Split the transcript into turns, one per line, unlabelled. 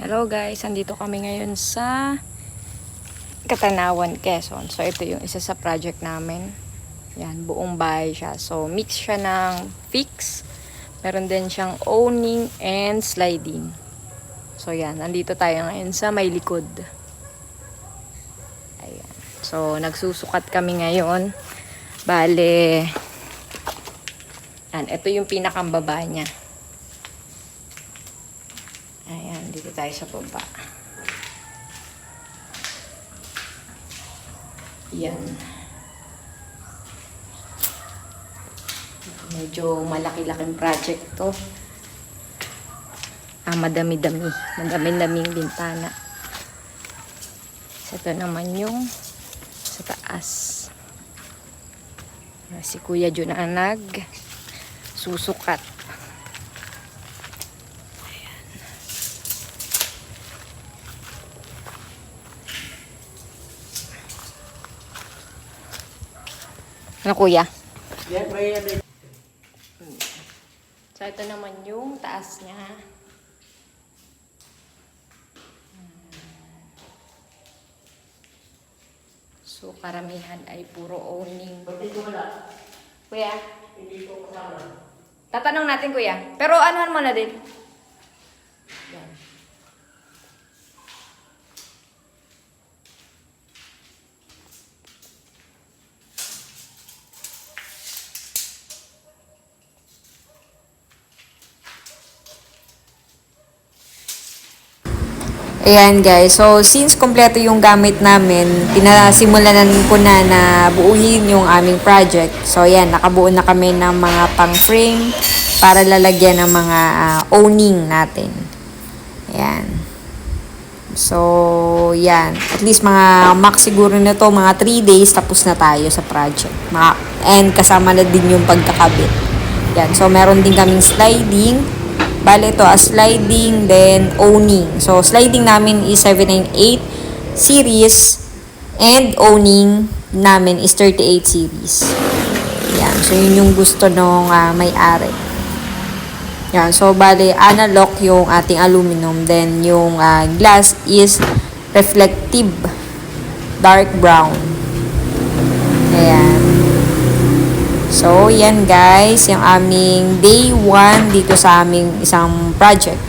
Hello guys, andito kami ngayon sa Katanawan, Quezon. So ito yung isa sa project namin. Yan, buong bahay siya. So mix siya ng fix. Meron din siyang owning and sliding. So yan, andito tayo ngayon sa may likod. Ayan. So nagsusukat kami ngayon. Bale, yan, ito yung pinakambaba niya. Ayan, dito tayo sa baba. Yan. Medyo malaki-laking project to. Madami-dami. Madami-daming bintana. Ito naman yung sa taas. Si Kuya Jun ang susukat. Ano kuya? So ito naman yung taas niya. So karamihan ay puro owning. Kuya? Tatanong natin kuya. Pero anuhan mo na din. Yan. Ayan guys, so since kompleto yung gamit namin, pinasimulan ko na buuin yung aming project. So ayan, nakabuo na kami ng mga pang-frame para lalagyan ng mga owning natin. Ayan. So, yan. At least mga max siguro na to, mga 3 days tapos na tayo sa project. And kasama na din yung pagkakabit. Yan. So, meron din kaming sliding. Bale ito, sliding, then owning. So, sliding namin is 798 series and owning namin is 38 series. Yan. So, yun yung gusto nung may-ari. Yan. So, bale, analog yung ating aluminum. Then, yung glass is reflective dark brown. Ayan. So, yan guys, yung aming day 1 dito sa aming isang project.